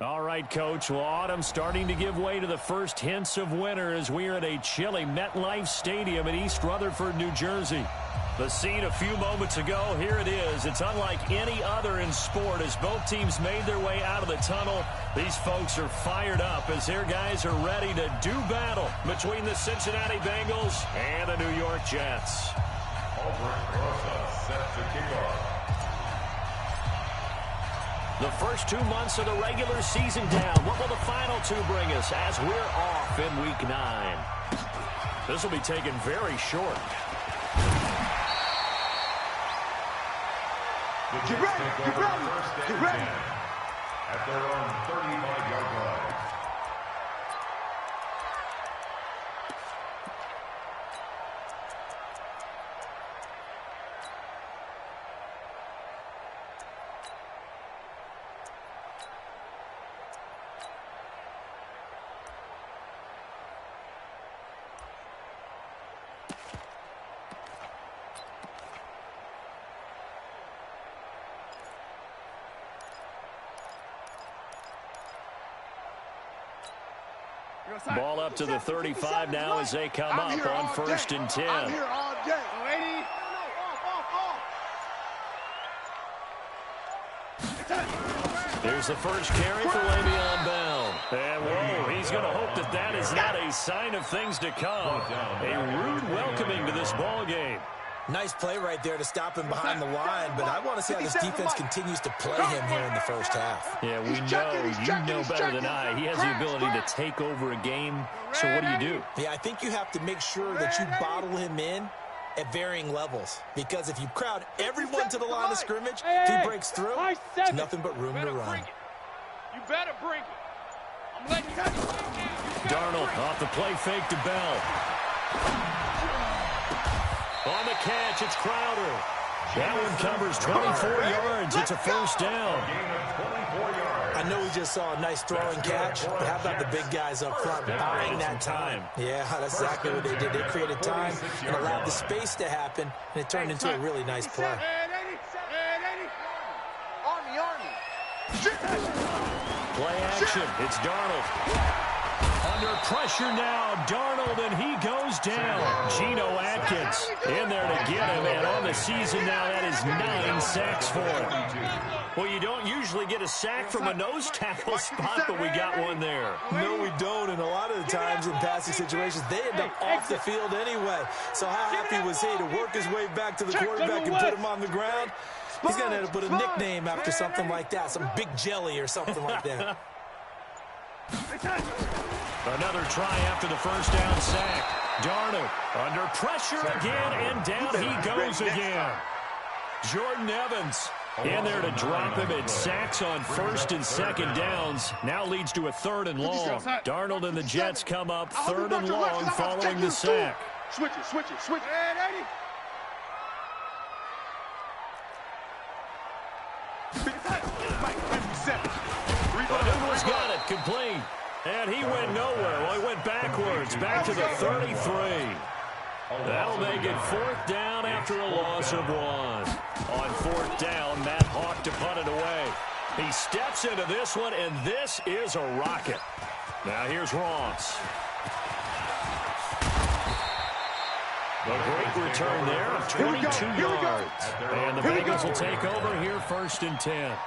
All right, Coach. Well, autumn starting to give way to the first hints of winter as we are at a chilly MetLife Stadium in East Rutherford, New Jersey. The scene a few moments ago, here it is. It's unlike any other in sport as both teams made their way out of the tunnel. These folks are fired up as their guys are ready to do battle between the Cincinnati Bengals and the New York Jets. Set to kick off. The first 2 months of the regular season down. What will the final two bring us as we're off in Week 9? This will be taken very short. Get ready, get ready, get ready. At their own 35-yard line. Ball up to the 35 now as they come up on 1st and 10. I'm here all day. There's the first carry for Le'Veon Bell. And, whoa, he's going to hope that that is not a sign of things to come. A rude welcoming to this ball game. Nice play right there to stop him behind the line, but I want to see how this defense continues to play him here in the first half. Yeah, we know, you know better than I. He has the ability to take over a game, so what do? Yeah, I think you have to make sure that you bottle him in at varying levels, because if you crowd everyone to the line of scrimmage, if he breaks through, there's nothing but room to run. You better bring it. I'm letting you. Darnold off the play fake to Bell. On the catch, it's Crowder. That one covers 24 yards. It's a first down. I know we just saw a nice throwing catch, but how about the big guys up front buying that time? Yeah, that's exactly what they did. They created time and allowed the space to happen, and it turned into a really nice play. Play action. It's Darnold. Under pressure now, Darnold, and he goes down. Geno Atkins in there to get him, and on the season now, that is 9 sacks for him. Well, you don't usually get a sack from a nose tackle spot, but we got one there. No, we don't, and a lot of the times in passing situations, they end up off the field anyway. So how happy was he to work his way back to the quarterback and put him on the ground? He's going to end up with a nickname after something like that, some Big Jelly or something like that. Another try after the first down sack. Darnold under pressure again, and down he goes again. Jordan Evans in there to drop him. It sacks on 1st and 2nd downs. Now leads to a 3rd and long. Darnold and the Jets come up 3rd and long following the sack. Switch it. Anuma's got it, complete. And he went nowhere. Well, he went backwards, back to the 33. That'll make it 4th down after a loss of 1. On 4th down, Matt Hawk to punt it away. He steps into this one, and this is a rocket. Now here's Ross. A great return there of 22 yards. And the Bengals will take over here 1st and 10.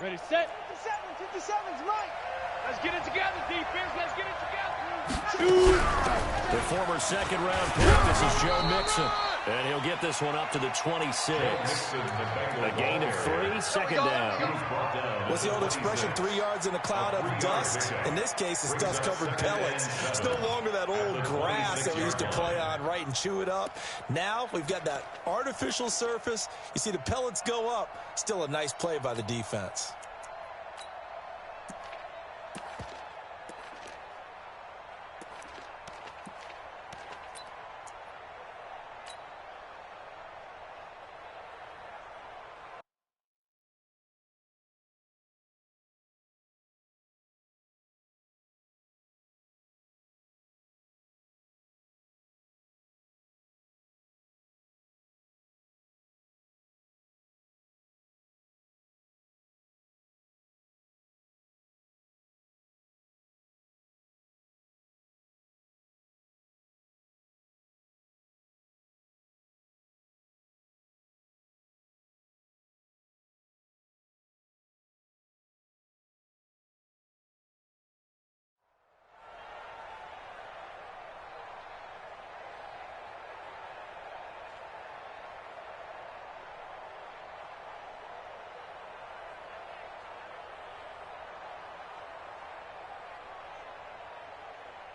Ready, set. 57's Mike. Let's get it together, defense. Let's get it together. The former second-round pick, this is Joe Mixon. And he'll get this one up to the 26. A gain of 3, second down. What's the old expression, 3 yards in a cloud of dust? In this case, it's dust-covered pellets. It's no longer that old grass that we used to play on, right, and chew it up. Now we've got that artificial surface. You see the pellets go up. Still a nice play by the defense.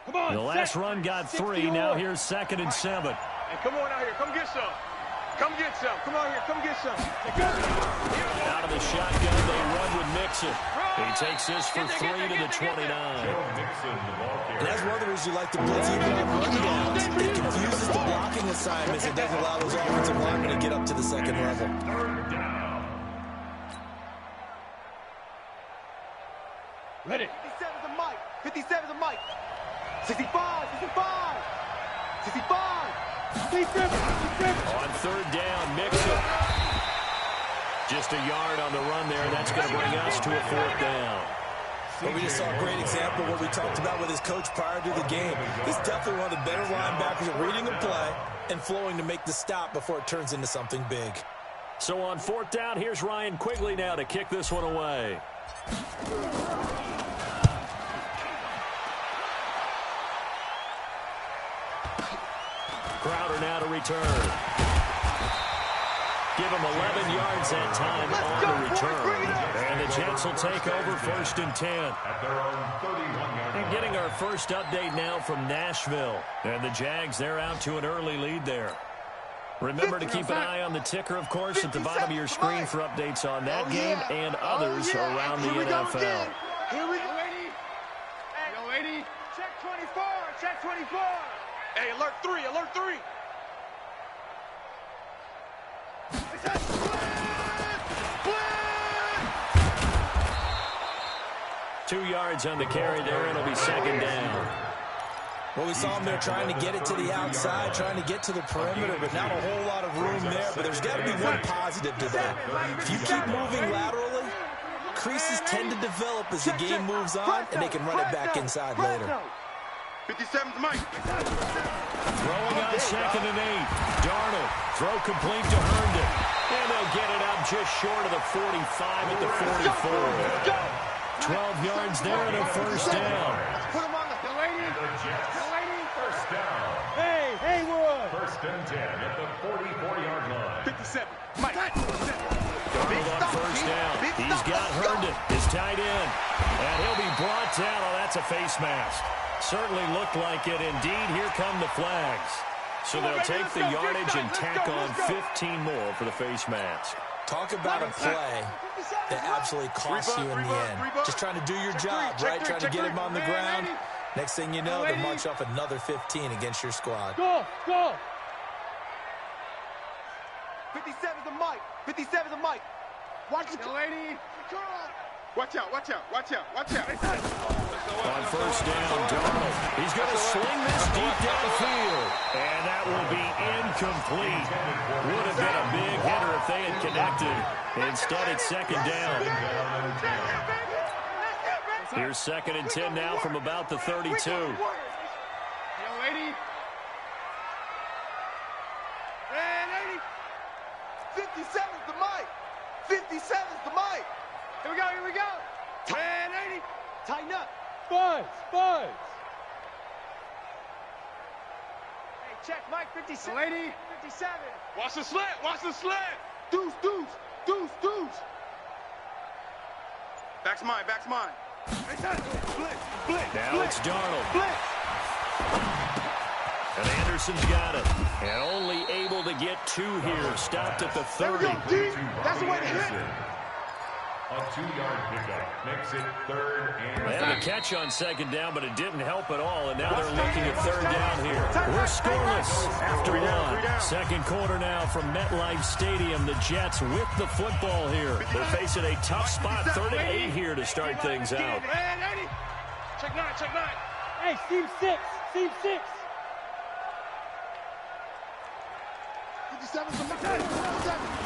The last run got 3. Now here's 2nd and 7. Hey, come on out here. Come get some. Come get some. Come on here. Come get some. Out of the shotgun, they run with Mixon. He takes this for 3 to the 29. And that's one of the reasons you like to blitz even on run downs. It confuses the blocking assignments. It doesn't allow those offensive linemen to get up to the second level. Ready. 57's a Mike. 57's a Mike. 65, 65, 65. On 3rd down, Mixon. Just a yard on the run there. That's going to bring us to a 4th down. Well, we just saw a great example of what we talked about with his coach prior to the game. He's definitely one of the better linebackers at reading a play and flowing to make the stop before it turns into something big. So on 4th down, here's Ryan Quigley now to kick this one away. Crowder now to return. Give him 11 yards that time on the return. And the Jets will take over 1st and 10. And getting our first update now from Nashville. And the Jags, they're out to an early lead there. Remember to keep an eye on the ticker, of course, at the bottom of your screen for updates on that game and others around the NFL. Here we go. Yo, 80. Check 24. Check 24. Hey, alert 3. Alert 3. 2 yards on the carry there. It'll be 2nd down. Well, we saw him there trying to get it to the outside, trying to get to the perimeter, but not a whole lot of room there. But there's got to be one positive to that. If you keep moving laterally, creases tend to develop as the game moves on, and they can run it back inside later. 57's Mike. Throwing on 2nd and 8. Darnold, throw complete to Herndon. And they'll get it up just short of the 45 at the 44. 12 yards there and a 1st down. Put him on the Delaney. 1st down. Hey, Wood. 1st and 10 at the 44-yard line. 57. Mike. Darnold on 1st down. He's got Herndon, his tight end. And he'll be brought down. Oh, that's a face mask. Certainly looked like it. Indeed, here come the flags. So they'll take the yardage and tack on 15 more for the face mask. Talk about a play that absolutely costs you in the end. Just trying to do your job, right? Trying to get him on the ground. Next thing you know, they march off another 15 against your squad. Go. 57's a Mike. 57's a Mike. Watch it. Delaney. Watch out. On 1st down, Darnold. He's going to swing this deep downfield. And that will be incomplete. Would have been a big hitter if they had connected. Instead, it's 2nd down. Here's 2nd and 10 now from about the 32. Yo, 80. Man, 80. 57's the Mike. 57's the Mike. Here we go, here we go. 1080. Tighten up. Buzz. Hey, check, Mike, 56. Lady. 57. Watch the slant. Watch the slant. Deuce. Back's mine. Now it's Darnold. And Anderson's got it. And only able to get 2 here. Stopped at the 30. That's the way to hit. A 2-yard pickup makes it 3rd and They had a catch on 2nd down, but it didn't help at all, and now they're looking at 3rd down here. We're scoreless after 1. 2nd quarter now from MetLife Stadium. The Jets with the football here. They're facing a tough spot, 3rd and 8 here to start things out. Check 9. Hey, seam 6.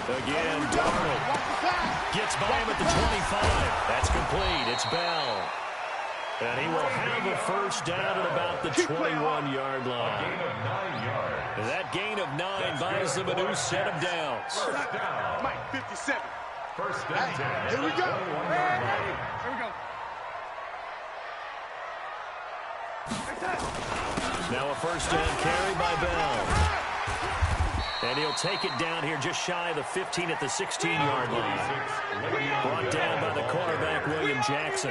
Again, Darnold gets by him at the 25. That's complete. It's Bell. And he will have a first down at about the 21-yard line. gain of 9 yards. That gain of 9 buys them a new set of downs. First down. Mike, 57. First and 10. Here we go. 21-yard line. Here we go. Now a first down carry by Bell. And he'll take it down here just shy of the 15 at the 16-yard line. Brought down by the cornerback, William Jackson.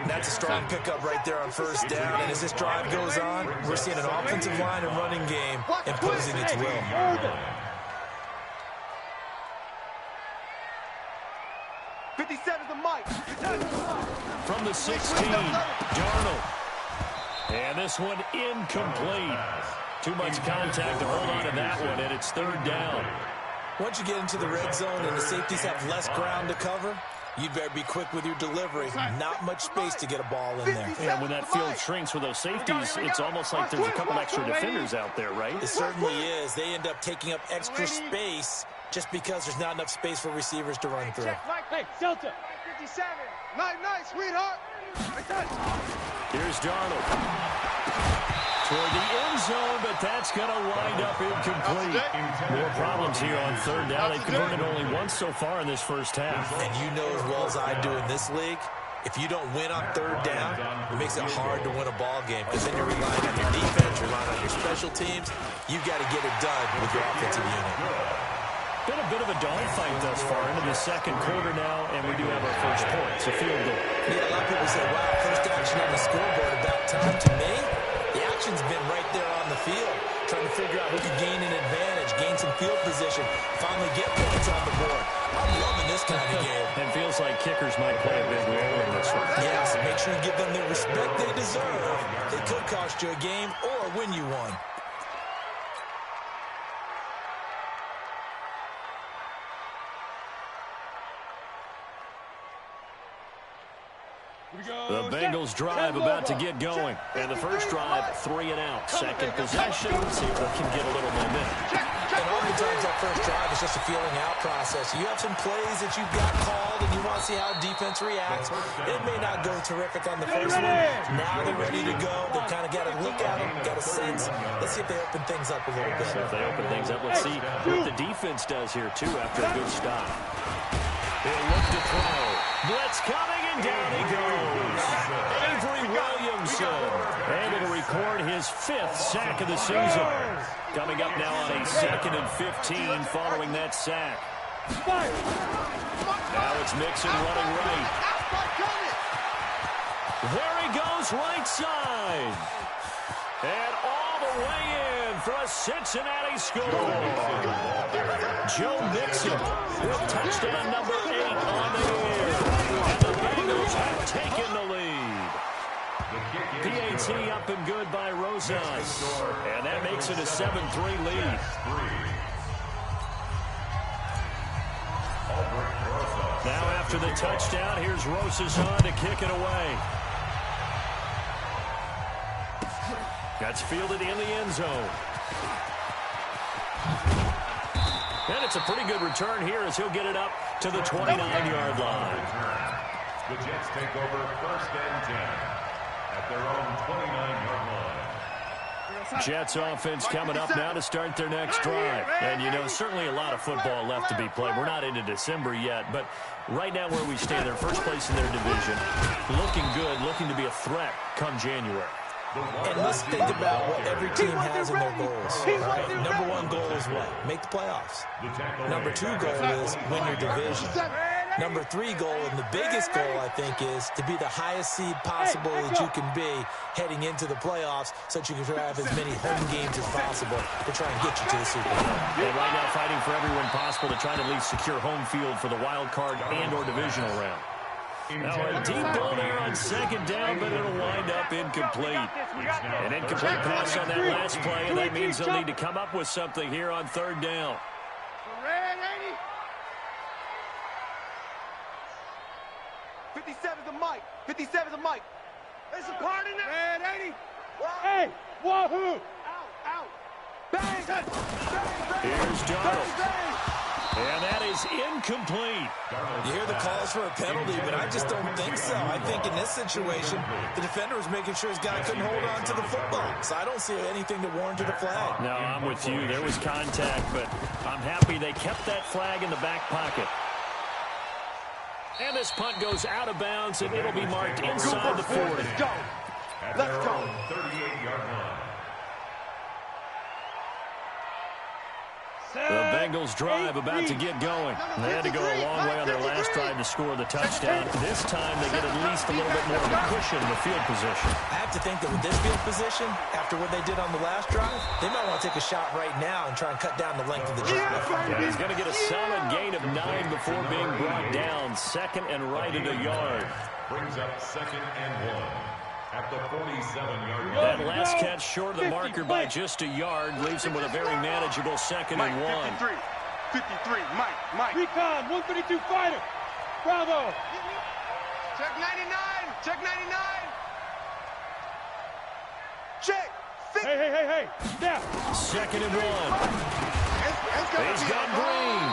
That's a strong pickup right there on first down. And as this drive goes on, we're seeing an offensive line and running game imposing its will. The Mike. From the 16, Darnold. And this one incomplete. Too much contact to hold on to that one, and it's 3rd down. Once you get into the red zone and the safeties have less ground to cover, you'd better be quick with your delivery. Not much space to get a ball in there. And when that field shrinks with those safeties, it's almost like there's a couple extra defenders out there, right? It certainly is. They end up taking up extra space just because there's not enough space for receivers to run through. Hey, Delta. 57. Nice, sweetheart. Here's Darnold. Toward the end zone, but that's going to wind up incomplete. More problems here on 3rd down. They've converted only once so far in this first half. And you know as well as I do in this league, if you don't win on 3rd down, it makes it hard to win a ball game because then you're relying on your defense, you're relying on your special teams. You've got to get it done with your offensive unit. Been a bit of a dogfight thus far into the 2nd quarter now, and we do have our first point. It's a field goal. Yeah, a lot of people say, wow, first action on the scoreboard about time. To me, the action's been right there on the field, trying to figure out who can gain an advantage, gain some field position, finally get points on the board. I'm loving this kind of game. And feels like kickers might play a big role in this one. Yes, make sure you give them the respect they deserve. They could cost you a game or win you one. The Bengals drive about to get going. And the first drive, 3 and out. Second possession, see if they can get a little momentum. And oftentimes that first drive is just a feeling out process. You have some plays that you've got called and you want to see how defense reacts. It may not go terrific on the first one. Now they're ready to go. They've kind of got to look at them, got a sense. Let's see if they open things up a little bit. So if they open things up, let's see what the defense does here, too, after a good stop. He'll look to throw. Blitz coming, and down he goes. Avery Williamson able to record his 5th sack of the season. Coming up now on a 2nd and 15 following that sack. Now it's Mixon running right. There he goes, right side. And all the way in for a Cincinnati score. Joe Mixon with touchdown number 8 on the air. And the Bengals have taken the lead. PAT up and good by Rosas. And that makes it a 7-3 lead. Now after the touchdown, here's Rosas on to kick it away. That's fielded in the end zone. And it's a pretty good return here as he'll get it up to the 29-yard line. The Jets take over 1st and 10 at their own 29-yard line. Jets offense coming up now to start their next drive. And, you know, certainly a lot of football left to be played. We're not into December yet, but right now where we stand, they're first place in their division. Looking good, looking to be a threat come January. And let's think about what every team has in their goals. Right? Number one goal is what? Make the playoffs. Number two goal is win your division. Number three goal, and the biggest goal, I think, is to be the highest seed possible that you can be heading into the playoffs so that you can have as many home games as possible to try and get you to the Super Bowl. And right now fighting for everyone possible to try to at least secure home field for the wild card and or divisional round. Now a deep ball there on second down, but it'll wind up incomplete. An incomplete pass on that last play, and that means they'll need to come up with something here on third down. Red 80. 57's the mic. 57's the mic. There's a part in there. Red 80. Hey, wahoo. Out. Bang. Bang, bang. Here's Darnold. Bang, bang. And that is incomplete. You hear the calls for a penalty, but I just don't think so. I think in this situation, the defender was making sure his guy couldn't hold on to the football. So I don't see anything to warrant the flag. No, I'm with you. There was contact, but I'm happy they kept that flag in the back pocket. And this punt goes out of bounds, and it'll be marked inside the 40. Let's go. Let's go. 38-yard line. The Bengals drive about to get going. They had to go a long way on their last drive to score the touchdown. This time they get at least a little bit more of a cushion in the field position. I have to think that with this field position, after what they did on the last drive, they might want to take a shot right now and try and cut down the length of the drive. Yeah, he's going to get a solid gain of 9 before being brought down. Second and right at a yard. Brings up second and 1. At the 47-yard line. That last catch short of the marker by just a yard leaves him with a very manageable second and 1. 53, Mike. Recon, 132 fighter. Bravo. Check 99. Check 99. Check. Hey. Down. Second and 1. He's got Green.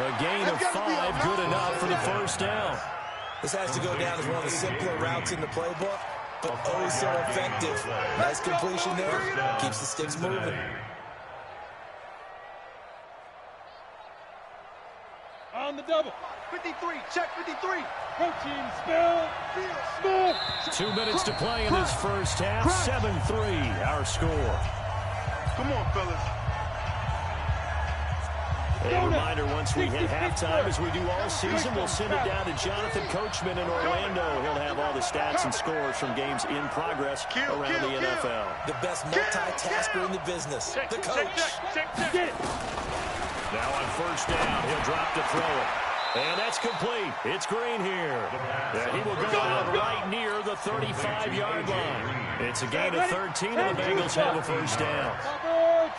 A gain of 5, good enough for the first down. This has to go down as one of the simpler routes in the playbook, but oh so effective. Nice completion there. Keeps the sticks moving. On the double. 53. Check 53. Protein spill. Smooth. 2 minutes to play in this first half. 7-3 our score. Come on, fellas. A reminder, once we hit halftime, as we do all season, we'll send it down to Jonathan Coachman in Orlando. He'll have all the stats and scores from games in progress around the NFL. The best multitasker in the business, the coach. Get it. Now on first down, he'll drop to throw it. And that's complete. It's Green here. He will go out right near the 35-yard line. It's a gain of 13, and the Bengals have a first down.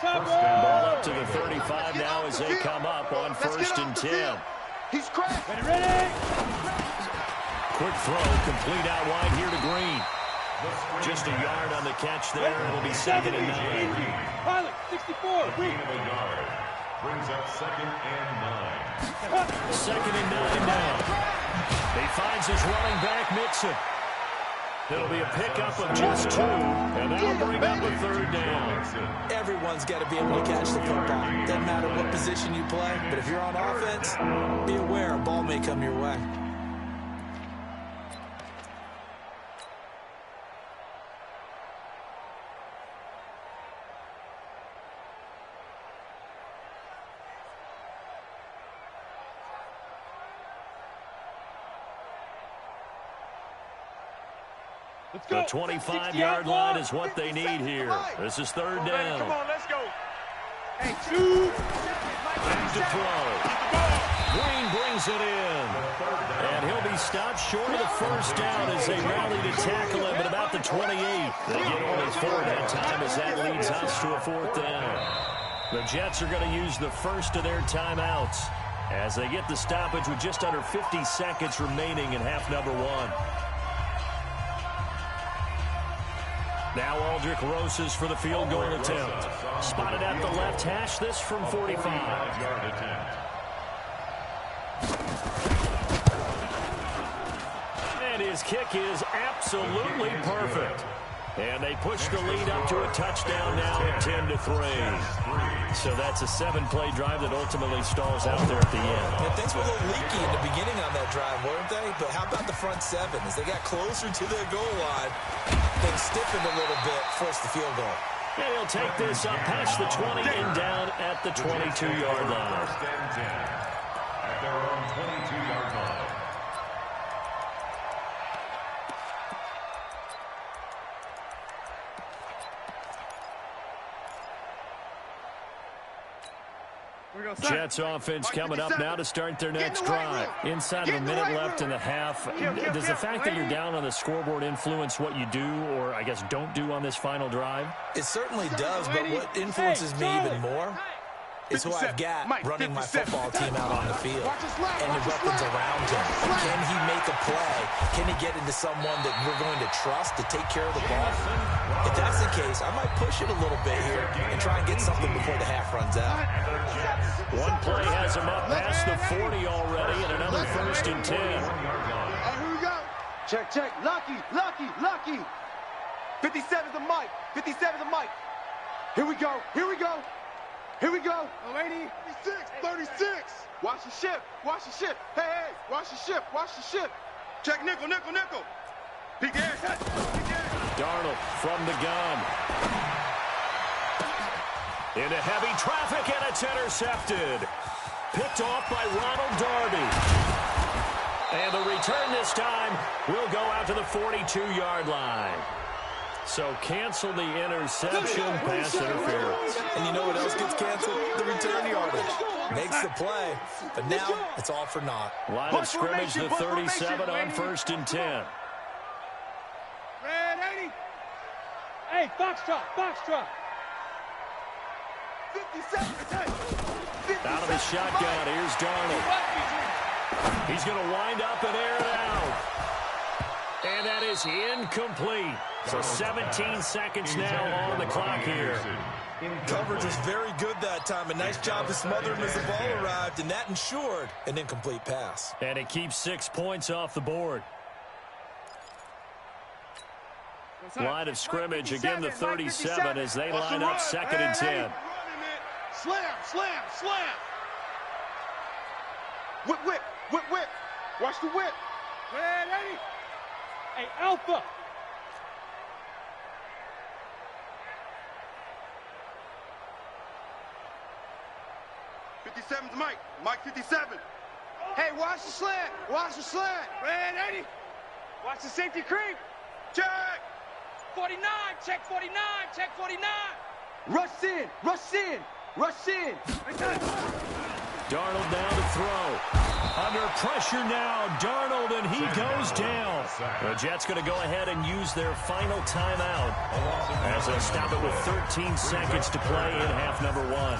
Ball up to the 35 now as they come up on first and 10. He's cracked. Ready. Quick throw, complete out wide here to Green. Just a yard on the catch there. It'll be second and 9. Pilot, 64. Gain of a yard. Brings up second and 9. Second and 9 now. He finds his running back, Mixon. It'll be a pickup of just 2, and that'll bring up a third down. Everyone's got to be able to catch the football. Doesn't matter what position you play, but if you're on offense, be aware a ball may come your way. The 25-yard line is what they need here. This is third down. Come on, let's go. Hey, Back to throw. Green brings it in. And he'll be stopped short of the first down as they rally to tackle him at about the 28. They get only 4 that time as that leads us to a fourth down. The Jets are going to use the first of their timeouts as they get the stoppage with just under 50 seconds remaining in half number 1. Now Aldrich Rosas for the field goal attempt. Spotted at the left hash, this from 45. And his kick is absolutely perfect. And they push the lead up to a touchdown now at 10-3. So that's a 7-play drive that ultimately stalls out there at the end. Yeah, things were a little leaky in the beginning on that drive, weren't they? But how about the front seven? As they got closer to the goal line, things stiffened a little bit, forced the field goal. And he'll take this up past the 20 and down at the 22-yard line. First and 10 at their own 22-yard line. Jets offense coming up now to start their next drive. Inside of a minute left in the half. Does the fact that you're down on the scoreboard influence what you do or, I guess, don't do on this final drive? It certainly does, but what influences me even more is who I've got running my football team out on the field and the weapons around him. Can he make a play? Can he get into someone that we're going to trust to take care of the ball? If that's the case, I might push it a little bit here and try and get something before the half runs out. One play has him up past the 40 already, and another first and 10. Here we go. Check, check. Lucky, lucky, lucky. 57's the mic. 57's the mic. Here we go. Here we go. Here we go. 80. 36. Watch the ship. Watch the ship. Hey, hey. Watch the ship. Watch the ship. Check nickel, nickel, nickel. Big ass. Darnold from the gun. Into heavy traffic, and it's intercepted. Picked off by Ronald Darby. And the return this time will go out to the 42-yard line. So cancel the interception, pass interference. And you know what else gets canceled? The return yardage. Makes the play, but now it's all for naught. Line of scrimmage, the 37 on first and 10. Red 80. Hey, foxtrot, foxtrot. 57. Out of the shotgun, here's Darnold. He's going to wind up and air it out. And that is incomplete. So 17 seconds now on the clock here. Coverage was very good that time. A nice job to smother him as the ball arrived, and that ensured an incomplete pass. And it keeps 6 points off the board. Line of scrimmage, again the 37 as they line up second and 10. Slam, slam, slam. Whip, whip, whip, whip. Watch the whip. Red 80. Hey, Alpha. '57's Mike. Mike 57. Hey, watch the slant. Watch the slant. Red 80. Watch the safety creep. Check. 49. Check 49. Check 49. Rush in. Rush in. Rush in. Darnold now to throw. Under pressure now, Darnold, and he goes down. The Jets going to go ahead and use their final timeout as they'll stop it with 13 seconds to play in half number 1.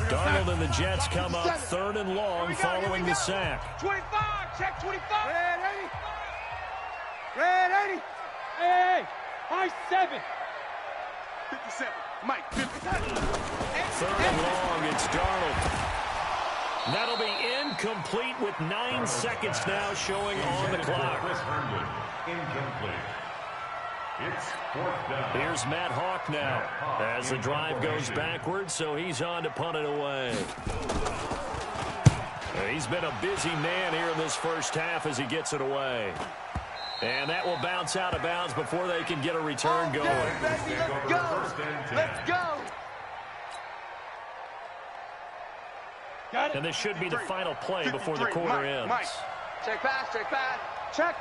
Darnold and the Jets come up third and long following the sack. 25. Check 25. Red 80. Red 80. Hey, high 7. 57. Mike 57. Third and long, it's Darnold. That'll be incomplete with 9 seconds now showing on the clock. Incomplete. It's fourth down. Here's Matt Hawk now as the drive goes backwards, so he's on to punt it away. He's been a busy man here in this first half as he gets it away. And that will bounce out of bounds before they can get a return going. Baby, let's go. Let's go. Got it. And this should be the final play before the quarter ends. Check pass, check pass. Check.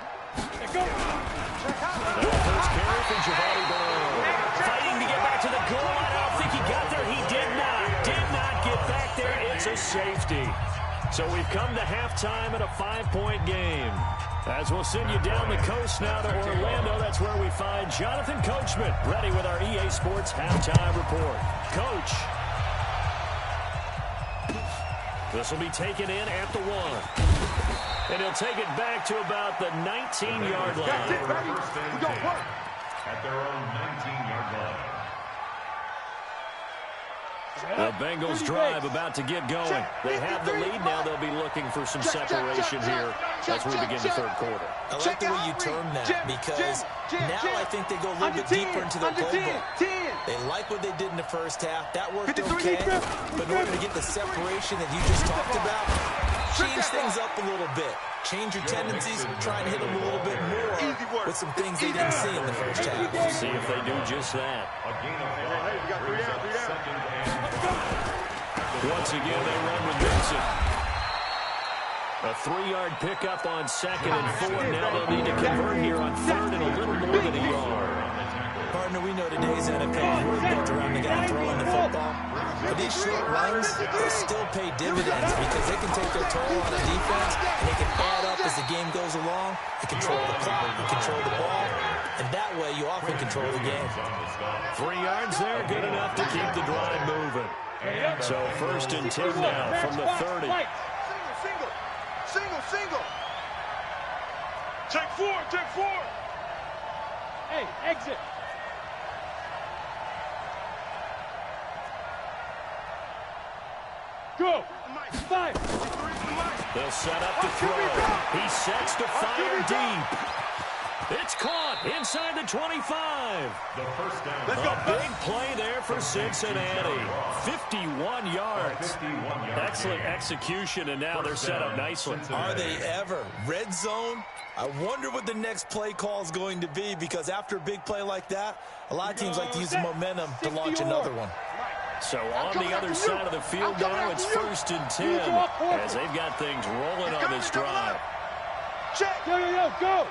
Go. First carry for Javonte Bernard. Fighting to get back to the goal line. I don't think he got there. He did not get back there. It's a safety. So we've come to halftime in a 5-point game. As we'll send you down the coast now to Orlando, that's where we find Jonathan Coachman, ready with our EA Sports halftime report. Coach. This will be taken in at the 1. And he'll take it back to about the 19-yard line. That's it, baby. We got work. At their own 19-yard line. The Bengals drive about to get going. They have the lead now. They'll be looking for some separation here as we begin the third quarter. I like the way you term that because now I think they go a little bit deeper into their playbook. They like what they did in the first half. That worked okay. But in order to get the separation that you just talked about, change things up a little bit. Change your tendencies, try and hit them a little bit more with some things they didn't see in the first half. We'll see if they do just that. Once again, they run with Vincent. A 3-yard pickup on 2nd and 4. Now they'll need to convert here on 3rd and a little more than a yard. Partner, we know today's NFL is really built around the guy throwing the football. But these short runs, they still pay dividends because they can take their toll on a defense and they can add up as the game goes along. They control the clock, they control the ball, and that way you often control the game. 3 yards there, good enough to keep the drive moving. So 1st and 10 now from the 30. Single. Take 4. Hey, exit. Go. 5. They'll set up to throw. He sets to fire deep. It's caught inside the 25. The first down. A big play there for Cincinnati. 51 yards. Excellent execution, and now they're set up nicely. Are they ever? Red zone? I wonder what the next play call is going to be because after a big play like that, a lot of teams like to use the momentum to launch another one. So on the other side of the field now, it's 1st and 10 as they've got things rolling on this drive. Check. Go.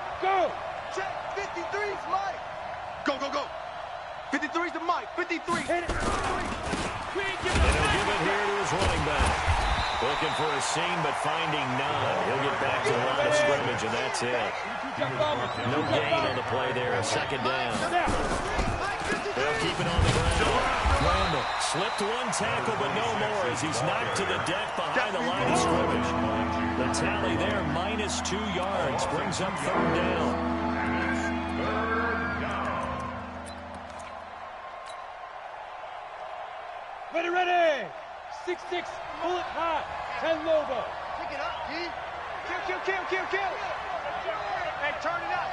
Check. 53's Mike. Go. 53's the Mike. 53. And he'll give it here to his running back. Looking for a seam, but finding none. He'll get back to the line of scrimmage, and that's it. No gain on the play there. A 2nd down. They'll keep it on the ground. Randall slipped one tackle, but no more as he's knocked to the deck behind the line of scrimmage. The tally there, -2 yards, brings up 3rd down. Ready. 6-6, bullet hot. 10 Lobo. Pick it up, D. Kill. Hey, turn it out.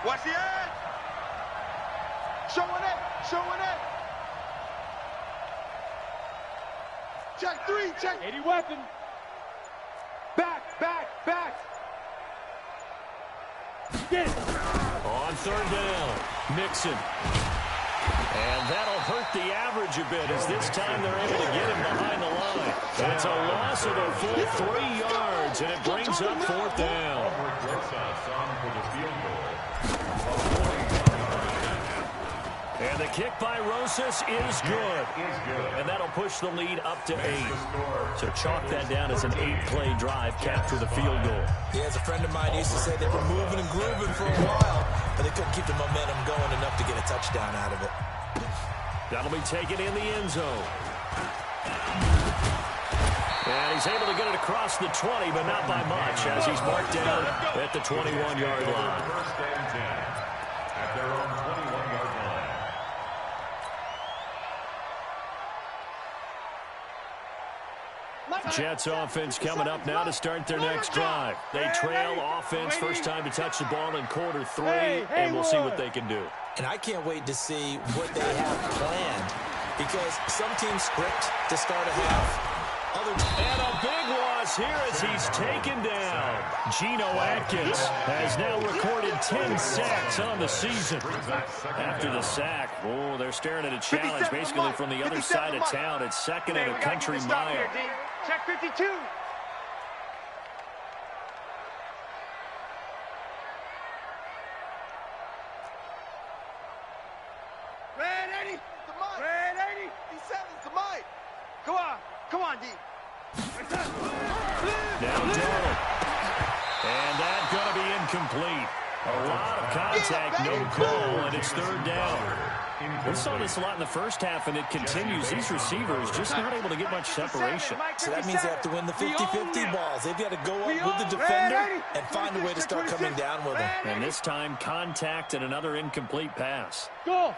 Watch the edge. Showing it. Check 3. 80 weapon. Back. Get it. On 3rd down, Mixon. And that'll hurt the average a bit as this time they're able to get him behind the line. It's a loss of a full 3 yards, and it brings up 4th down. And the kick by Rosas is good. And that'll push the lead up to 8. So chalk that down as an 8-play drive capped with a field goal. Yeah, as a friend of mine used to say, they were moving and grooving for a while, but they couldn't keep the momentum going enough to get a touchdown out of it. That'll be taken in the end zone. And he's able to get it across the 20, but not by much, as he's marked down at the 21-yard line. 1st and 10 at their own 21-yard line. Jets offense coming up now to start their next drive. They trail offense first time to touch the ball in quarter 3, and we'll see what they can do. And I can't wait to see what they have planned because some teams script to start a half. And a big loss here as he's taken down. Geno Atkins has now recorded 10 sacks on the season. After the sack, they're staring at a challenge basically from the other side of town. It's 2nd and a country mile. Check 52. Red 80, the Mike. Red 80, D7's the Mike. Come on, D. Now Darnold. And that's going to be incomplete. A lot of contact, no call, and it's 3rd down. We saw this a lot in the first half, and it continues. These receivers just not able to get much separation. So that means they have to win the 50-50 balls. They've got to go up with the defender and find a way to start coming down with them. And this time, contact and another incomplete pass. Go.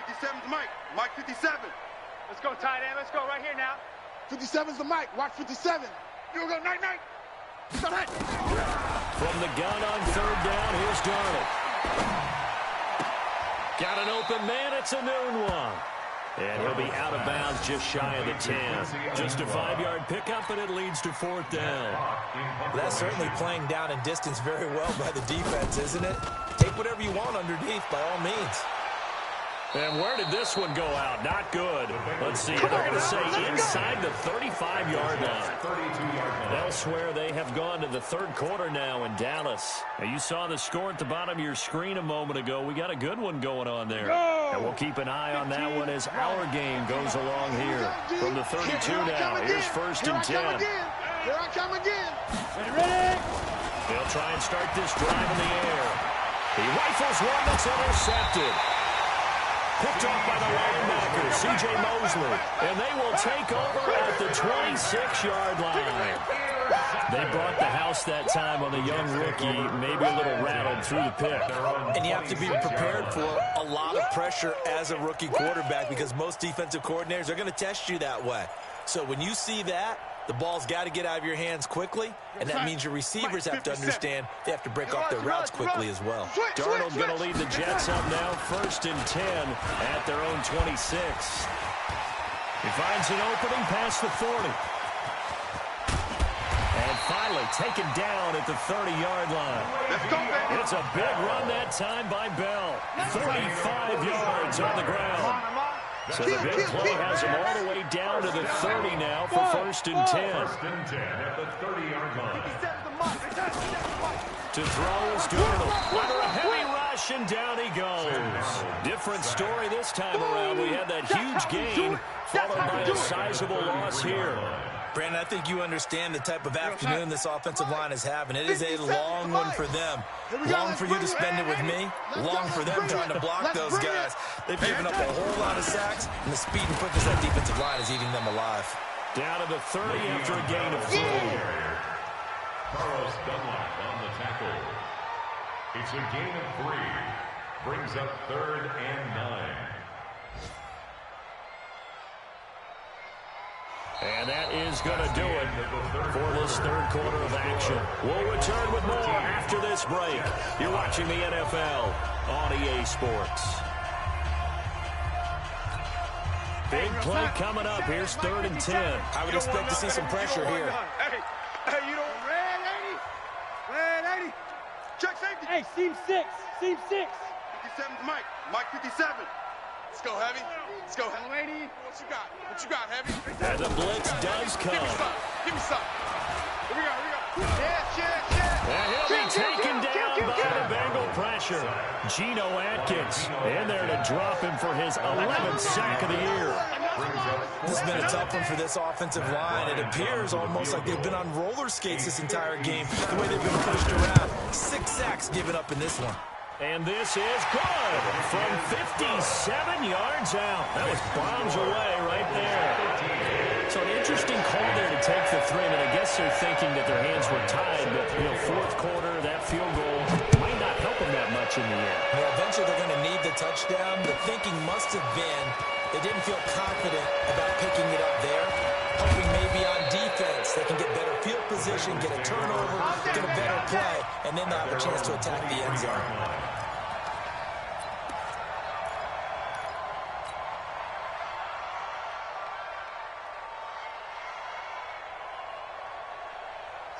57's Mike. Mike 57. Let's go, tight end. Let's go right here now. 57's the Mike. Watch 57. You go, night, night. From the gun on third down, here's Darnold. Got an open man. It's a noon one. And he'll be out of bounds just shy of the 10. Just a 5-yard pickup, and it leads to fourth down. That's certainly playing down in distance very well by the defense, isn't it? Take whatever you want underneath, by all means. And where did this one go out? Not good. Let's see. They're going to say inside the 35-yard line. Elsewhere, they have gone to the third quarter now in Dallas. Now, you saw the score at the bottom of your screen a moment ago. We got a good one going on there. And we'll keep an eye on that one as our game goes along here. From the 32 now, here's first and 10. Here I come again. Ready? They'll try and start this drive in the air. He rifles one that's intercepted. Picked off by the linebacker, C.J. Mosley. And they will take over at the 26-yard line. They brought the house that time on the young rookie, maybe a little rattled through the pick. And you have to be prepared for a lot of pressure as a rookie quarterback because most defensive coordinators are going to test you that way. So when you see that, the ball's got to get out of your hands quickly, and that means your receivers have to understand they have to break off their routes quickly as well. Darnold going to lead the Jets up now, first and 10 at their own 26. He finds an opening past the 40. And finally taken down at the 30-yard line. It's a big run that time by Bell. 45 yards on the ground. So the big play has him all the way down to the 30 now for first and 10. First and 10 at the 30-yard line. To throw is Darnold. Under a heavy rush, and down he goes. Different story this time around. We had that huge gain followed by a sizable loss here. Brandon, I think you understand the type of afternoon this offensive line is having. It is a long one for them. Long for you to spend it with me. Long for them trying to block those guys. They've given up a whole lot of sacks, and the speed and quickness of that defensive line is eating them alive. Down to the 30 after a gain of 3. Carlos Dunlap on the tackle. It's a gain of 3. Brings up third and 9. And that is going to do it for this third quarter of action. We'll return with more after this break. You're watching the NFL on EA Sports. Big play coming up. Here's third and 10. I would expect to see some pressure here. Hey, you don't. Red 80. Check safety. Hey, seam 6. Seam 6. 57's Mike. Mike 57. Let's go, Heavy. Let's go, Heavy. What you got? What you got, Heavy? And the blitz does come. Give me some. Here we go. Yeah. And he'll be taken down by the Bengal pressure. Geno Atkins in there to drop him for his 11th sack of the year. This has been a tough one for this offensive line. It appears almost like they've been on roller skates this entire game, the way they've been pushed around. 6 sacks given up in this one. And this is good from 57 yards out. That was bombs away right there. So an interesting call there to take the 3. And I guess they're thinking that their hands were tied. But, fourth quarter, that field goal might not help them that much in the end. Well, eventually they're going to need the touchdown. The thinking must have been they didn't feel confident about picking it up there. Hoping maybe on defense they can get better field position, get a turnover, get a better play, and then they'll have a chance to attack the end zone.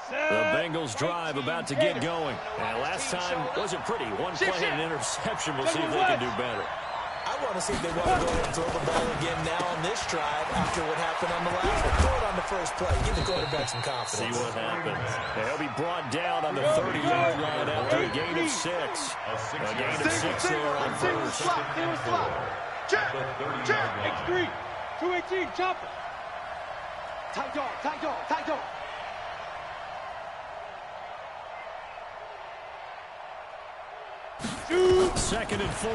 The Bengals drive about to get going. And last time wasn't pretty. One play and an interception. We'll see if they can do better. I want to see if they want to go ahead and throw the ball again now on this drive after what happened on the last one. Throw it on the first play. Give the quarterback some confidence. See what happens. He'll be brought down on the 30-yard line after a gain of 6. A gain of 6 there on first. Check. X3. 218. Chopper. Tight dog. Second and 4.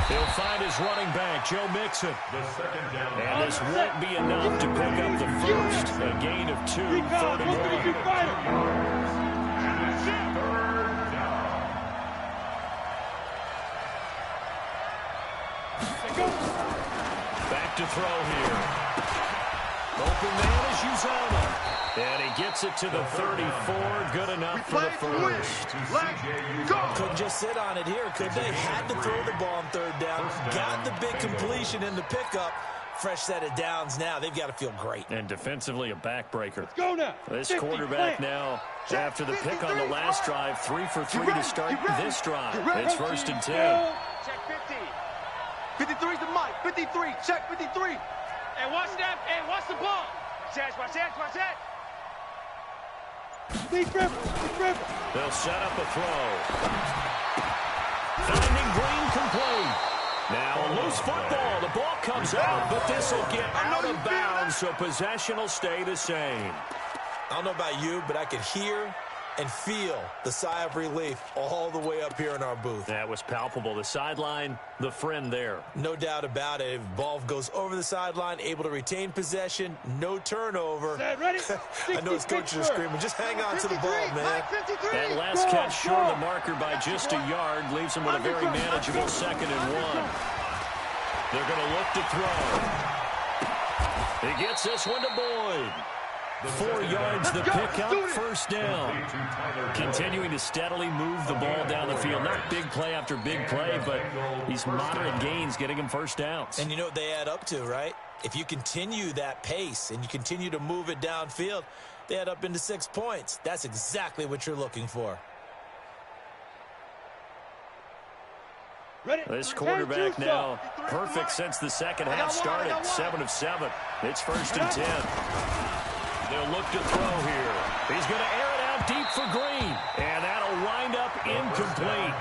He'll find his running back, Joe Mixon. And this won't be enough to pick up the first. A gain of 2, third and 1. Back to throw here. Open man is Uzoma. And he gets it to the 34. Good enough for the first. Couldn't just sit on it here, could they? Had to throw the ball on third down. Got the big completion in the pickup. Fresh set of downs now. They've got to feel great. And defensively, a backbreaker. Go now. This quarterback now, after the pick on the last drive, 3 for 3 to start this drive. It's 1st and 10. Check 50. 53's the mic. 53. Check 53. Hey, watch that. Hey, watch the ball. Watch that. Deep river. They'll set up a throw. Finding Green complete. Now a loose football. The ball comes out, but this will get out of bounds, so possession will stay the same. I don't know about you, but I could hear and feel the sigh of relief all the way up here in our booth. That was palpable. The sideline, the friend there. No doubt about it. If ball goes over the sideline, able to retain possession, no turnover. Ready? I know his coaches are screaming, just hang on to the ball, man. That last catch short of the marker by just a yard leaves him with a very manageable 2nd and 1. They're going to look to throw. He gets this one to Boyd. 4 yards the pickup, 1st down. Continuing to steadily move the ball down the field. Not big play after big play, but these moderate gains getting him 1st downs. And you know what they add up to, right? If you continue that pace and you continue to move it downfield, they add up into 6 points. That's exactly what you're looking for. This quarterback now perfect since the second half started. 7 of 7. It's 1st and 10. They'll look to throw here. He's going to air it out deep for Green. And that'll wind up incomplete.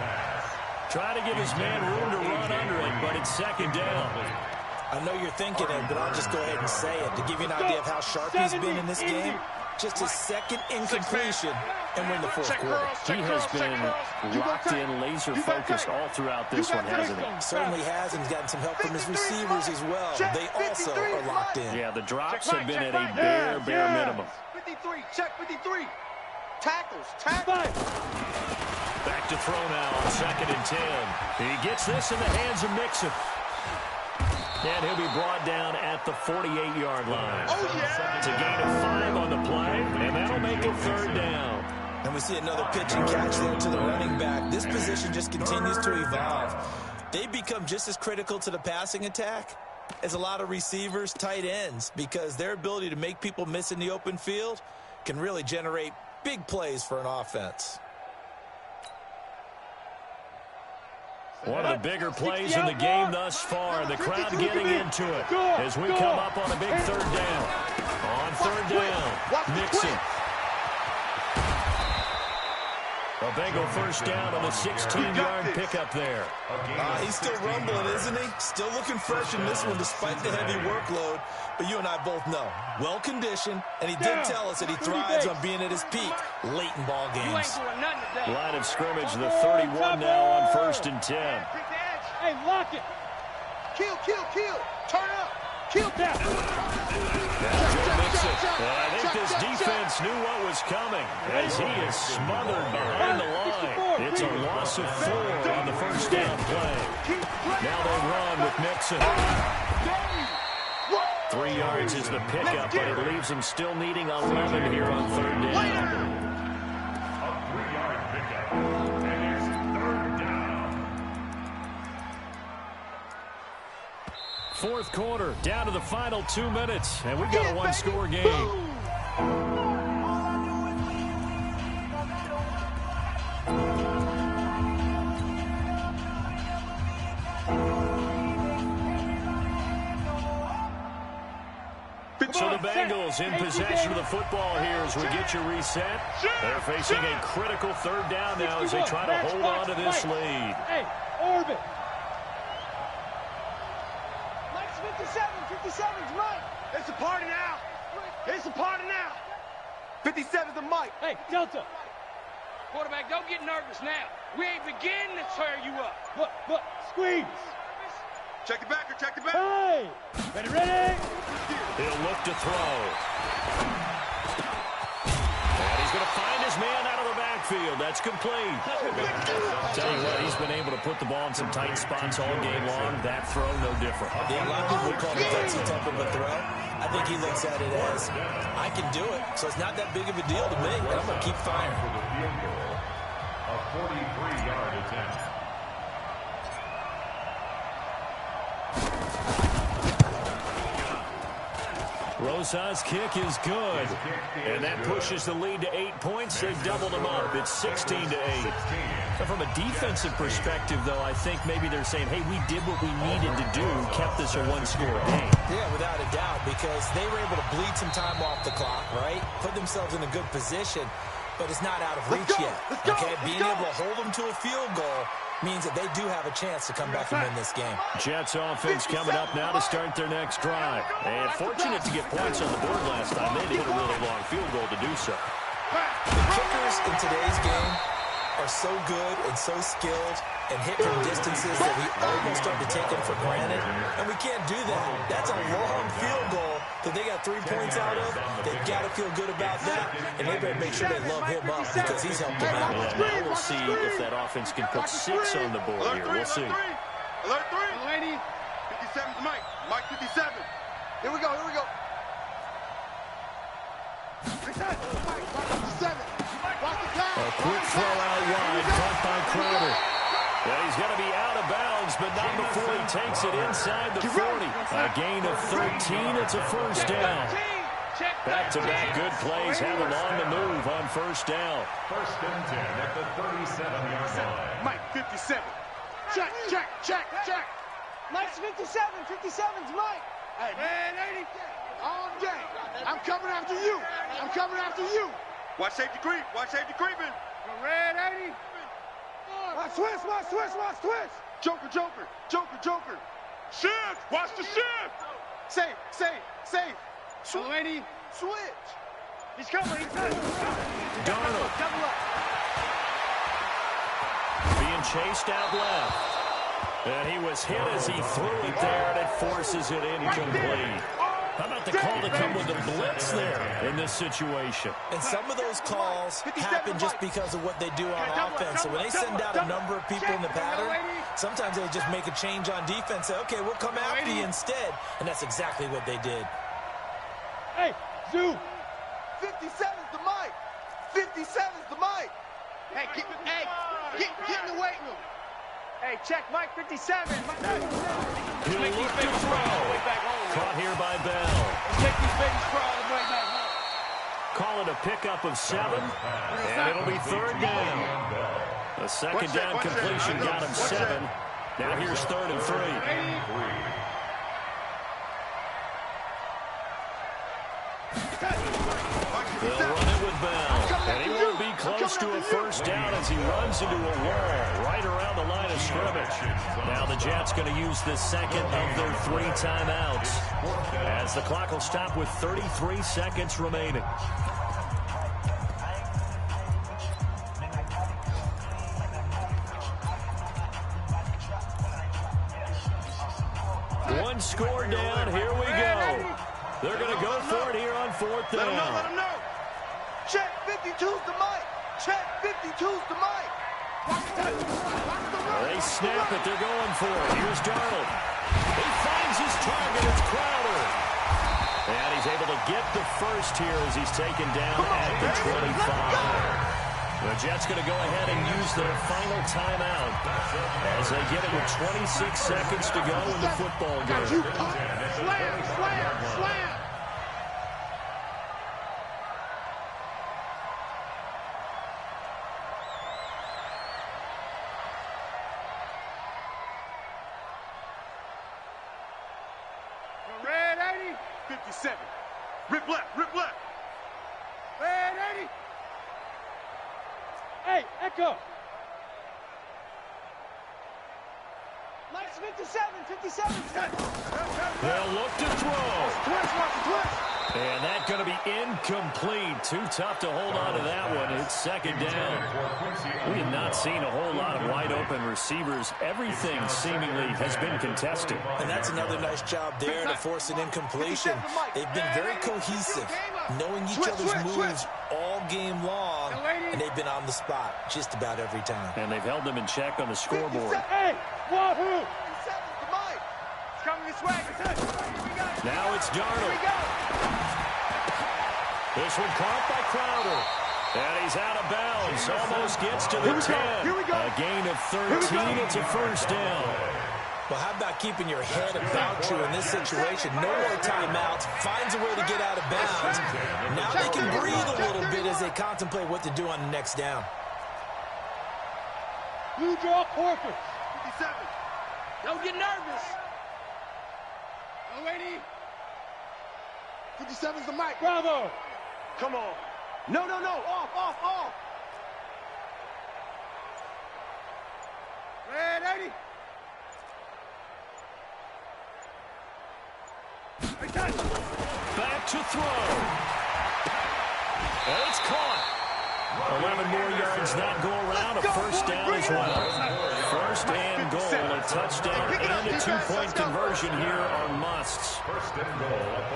Trying to give his man room to run under it, but it's 2nd down. I know you're thinking it, but I'll just go ahead and say it. To give you an idea of how sharp he's been in this game, just his 2nd incompletion, and we're in the 4th quarter. He has been locked in, laser-focused all throughout this one, hasn't he? Certainly has, and he's gotten some help from his receivers as well. They also are locked in. Yeah, the drops have been at a bare minimum. 53, check 53. Tackles. Back to throw now on 2nd and 10. He gets this in the hands of Mixon. And he'll be brought down at the 48-yard line. Oh, yeah. It's a gain of 5 on the play, and that'll make it 3rd down. And we see another pitch and catch there to the running back. This position just continues to evolve. They become just as critical to the passing attack as a lot of receivers, tight ends, because their ability to make people miss in the open field can really generate big plays for an offense. One of the bigger plays in the game thus far. The crowd getting into it as we come up on a big 3rd down. On 3rd down, Mixon. A Bengal 1st down on the 16-yard pickup there. He's still rumbling, isn't he? Still looking fresh in this one despite the heavy workload. But you and I both know, well-conditioned, and he did tell us that he thrives on being at his peak late in ball games. Line of scrimmage, the 31 now on 1st and 10. Hey, lock it. Kill. Turn up. Kill down. I think this defense knew what was coming as he is smothered behind the line. It's a loss of 4 on the 1st down play. Now they run with Mixon. 3 yards is the pickup, but it leaves him still needing 11 here on 3rd down. A 3-yard pickup, and it's 3rd down. 4th quarter, down to the final 2 minutes, and we've got a 1-score game. So the Bengals in possession of the football here as we get you reset. They're facing a critical 3rd down now as they try to hold on to this lead. Hey, orbit. Mike's 57's Mike. It's a party now. 57's the Mike. Hey, Delta. Quarterback, don't get nervous now. We ain't beginning to tear you up. Look, squeeze. Check the backer. Hey, ready? He'll look to throw. And he's going to find his man out of the backfield. backfield. That's complete. Tell you what, he's been able to put the ball in some tight spots all game long. That throw, no different. Yeah, a lot of people would call it a gutsy type of a throw. I think he looks at it as, I can do it, so it's not that big of a deal to me, and I'm going to keep firing. For the field goal, a 43-yard attempt. Rosas' kick is good, and that pushes the lead to 8 points. They've doubled them up. It's 16-8. But from a defensive perspective, though, I think maybe they're saying, hey, we did what we needed to do, kept this a one-score game. Yeah, without a doubt, because they were able to bleed some time off the clock, right? Put themselves in a good position, but it's not out of reach yet. Okay, being able to hold them to a field goal means that they do have a chance to come back and win this game. Jets offense coming up now to start their next drive. And fortunate to get points on the board last time. They hit a really long field goal to do so. The kickers in today's game are so good and so skilled and hit from distances that we almost start to take them for granted. And we can't do that. That's a long field goal that they got 3 points out of. They've got to feel good about that. And they better make sure they love him up because he's helped them out. Yeah, now we'll see if that offense can put 6 on the board here. We'll see. Alert 3. Lady. 57's Mike. Mike 57. Here we go. Here we go. A quick throw out wide, caught by Crowder. Yeah, he's going to be out of bounds, but not before he takes it inside the 40. A gain of 13. It's a first down. Back-to-back good plays have him on the move on first down. First and 10 at the 37-yard line. Mike 57. Check, check, check, check. Mike's 57. 57's Mike. Hey, man, 80. All day. I'm coming after you. I'm coming after you. Watch safety creep. Watch safety creeping. Red 80. Watch switch, watch switch, watch switch. Joker, joker, joker, joker. Shift. Watch the shift. Safe, safe, safe. Lady. Switch. He's coming. He's coming. Darnold. Double up. Being chased out left. And he was hit as he threw it there, and it forces it incomplete. How about the call to come with the blitz there in this situation? And some of those calls happen just because of what they do on offense. So when they send out a number of people in the pattern, sometimes they just make a change on defense. Say, okay, we'll come after you instead. And that's exactly what they did. Hey, Zoo. 57's the mic. 57's the mic. Hey, get in the weight room. Hey, check Mike 57. He'll look to throw. Caught here by Bell. Take these babies for all the way back home. Call it a pickup of 7, and it'll be third down. A second down completion got him 7. Now here's 3rd and 3. They'll run it with Bell, and he won't be close to a first down as he runs into a wall right around the line of scrimmage. Now the Jets going to use the second of their 3 timeouts as the clock will stop with 33 seconds remaining. One score down. Here we go. They're going to go for it here on 4th down. Let him know. Check 52's the mic. Check 52's the mic. They snap it. They're going for it. Here's Darnold. He finds his target. It's Crowder. And he's able to get the first here as he's taken down at the 25. The Jets going to go ahead and use their final timeout as they get it with 26 seconds to go in the football game. Slam, slam, slam. Red 80. 57. Rip left, rip left. Red 80. Hey, Echo. Mike's 57. 57. They'll look to throw. Twist, watch the twist. And that's going to be incomplete. Too tough to hold on to that one. It's second down. We have not seen a whole lot of wide-open receivers. Everything seemingly has been contested. And that's another nice job there to force an incompletion. They've been very cohesive, knowing each other's moves all game long, and they've been on the spot just about every time. And they've held them in check on the scoreboard. Hey, wahoo! It's coming this way. Now it's Darnold. This one caught by Crowder. And he's out of bounds. Almost gets to the 10. Here we go. A gain of 13. It's a first down. Well, how about keeping your head about you in this situation? No more timeouts. Finds a way to get out of bounds. Now they can breathe a little bit as they contemplate what to do on the next down. You draw corpus. 57. Don't get nervous. Oh, lady. 57's the mic. Bravo. Come on. No. Off. Red 80. Back to throw. And it's caught. 11 more yards that go around. A first down as well. First and goal. A touchdown and a two-point conversion here are musts. First and goal.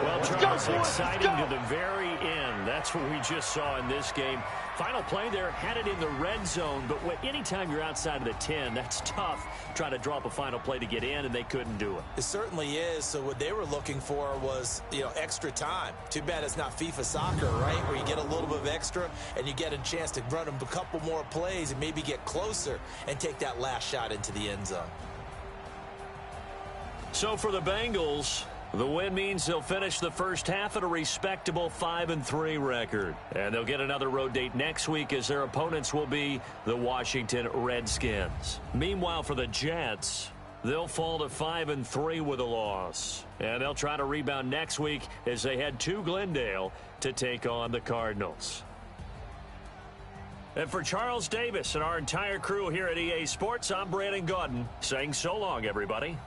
Well, Charles, exciting to the very end. That's what we just saw in this game. Final play there, had it in the red zone, but anytime you're outside of the 10, that's tough. Trying to drop a final play to get in, and they couldn't do it. It certainly is. So what they were looking for was, extra time. Too bad it's not FIFA soccer, right, where you get a little bit of extra and you get a chance to run a couple more plays and maybe get closer and take that last shot into the end zone. So for the Bengals, the win means they'll finish the first half at a respectable 5-3 record. And they'll get another road date next week as their opponents will be the Washington Redskins. Meanwhile, for the Jets, they'll fall to 5-3 with a loss. And they'll try to rebound next week as they head to Glendale to take on the Cardinals. And for Charles Davis and our entire crew here at EA Sports, I'm Brandon Gaudin saying so long, everybody.